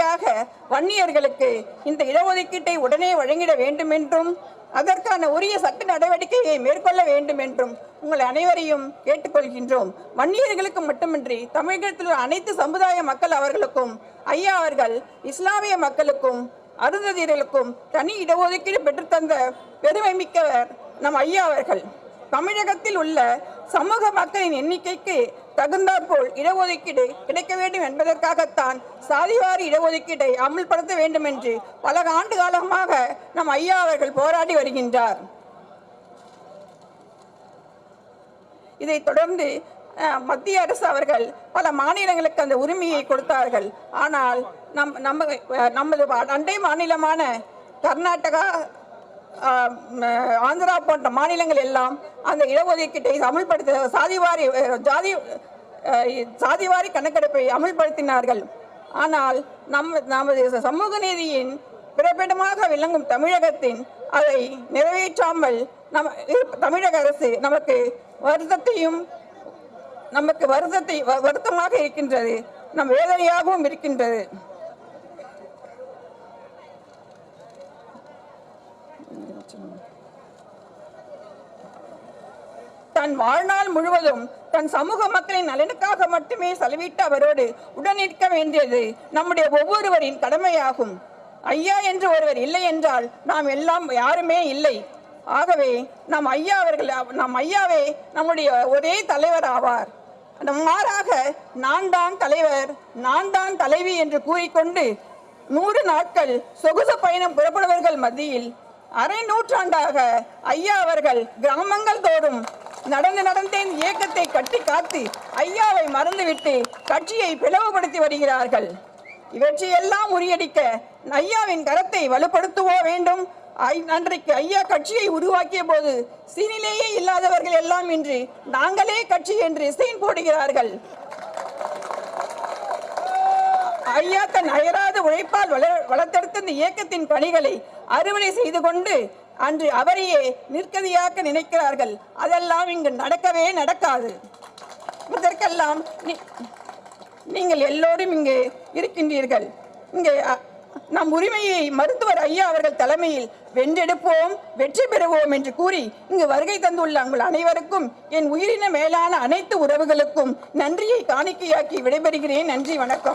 உடனடியாக வன்னியர்களுக்கு இந்த இடஒதுக்கீட்டை உடனே வழங்கிட வேண்டும் என்றும் அதற்கான உரிய சட்ட நடவடிக்கையை மேற்கொள்ள வேண்டும் என்றும் உங்கள் அனைவரையும் கேட்டுக்கொள்கின்றோம். வன்னியர்களுக்கு மட்டுமின்றி தமிழகத்தில் உள்ள அனைத்து சமுதாய மக்கள் அவர்களுக்கும் ஐயா அவர்கள் இஸ்லாமிய மக்களுக்கும் அருந்ததியர்களுக்கும் தனி இடஒதுக்கீடு பெற்றுத்தந்த பெருமை மிக்கவர் நம் ஐயா அவர்கள். தமிழகத்தில் உள்ள சமூக மக்களின் எண்ணிக்கைக்கு தகுந்தாற்போல் இடஒதுக்கீடு கிடைக்க வேண்டும் என்பதற்காகத்தான் சாதிவாரி இடஒதுக்கீட்டை அமல்படுத்த வேண்டும் என்று பல ஆண்டு காலமாக நம் ஐயா அவர்கள் போராடி வருகின்றார். இதைத் தொடர்ந்து மத்திய அரசு அவர்கள் பல மாநிலங்களுக்கு அந்த உரிமையை கொடுத்தார்கள். ஆனால் நமது அண்டை மாநிலமான கர்நாடகா, ஆந்திரா போன்ற மாநிலங்கள் எல்லாம் அந்த இடஒதுக்கீட்டை அமல்படுத்த சாதிவாரி கணக்கெடுப்பை அமல்படுத்தினார்கள். ஆனால் நமது சமூக நீதியின் பிறப்பிடமாக விளங்கும் தமிழகத்தின் அதை நிறைவேற்றாமல் தமிழக அரசு நமக்கு வருத்தமாக இருக்கின்றது, நம் வேதனையாகவும் இருக்கின்றது. தன் வாழ்நாள் முழுவதும் தன் சமூக மக்களின் நலனுக்காக மட்டுமே செலவிட்ட அவரோடு உடனிருக்க வேண்டியது நம்முடைய ஒவ்வொருவரின் கடமையாகும். ஐயா என்று ஒருவர் இல்லை என்றால் நாம் எல்லாம் யாருமே இல்லை. ஆகவே நம் ஐயாவே நம்முடைய ஒரே தலைவர் ஆவார். மாறாக நான் தான் தலைவர், நான் தான் தலைவி என்று கூறிக்கொண்டு 100 நாட்கள் சொகுசு பயணம் புறப்படுவர்கள் மத்தியில் அரை நூற்றாண்டாக ஐயா அவர்கள் கிராமங்கள் தோறும் நடந்தே இயக்கத்தை கட்டி காத்து ஐயாவை மறந்துவிட்டு கட்சியை பிளவுபடுத்தி வருகிறார்கள். இவற்றையெல்லாம் முறியடிக்க ஐயாவின் கரத்தை வலுப்படுத்துவோ வேண்டும். அன்றைக்கு ஐயா கட்சியை உருவாக்கிய போது சீனிலேயே இல்லாதவர்கள் எல்லாம் இன்று நாங்களே கட்சி என்று சீன் போடுகிறார்கள். ஐயா தன் அயராத உழைப்பால் வளர்த்தெடுத்த இந்த இயக்கத்தின் பணிகளை அறுவடை செய்து கொண்டு அன்று அவரையே நிற்கதியாக்க நினைக்கிறார்கள். அதெல்லாம் இங்கு நடக்கவே நடக்காது. இதற்கெல்லாம் நீங்கள் எல்லோரும் இங்கு இருக்கின்றீர்கள். இங்கே நம் உரிமையை மருத்துவர் ஐயா அவர்கள் தலைமையில் வென்றெடுப்போம், வெற்றி பெறுவோம் என்று கூறி இங்கு வருகை தந்துள்ள உங்கள் அனைவருக்கும் என் உயிரின மேலான அனைத்து உறவுகளுக்கும் நன்றியை காணிக்கையாக்கி விடைபெறுகிறேன். நன்றி, வணக்கம்.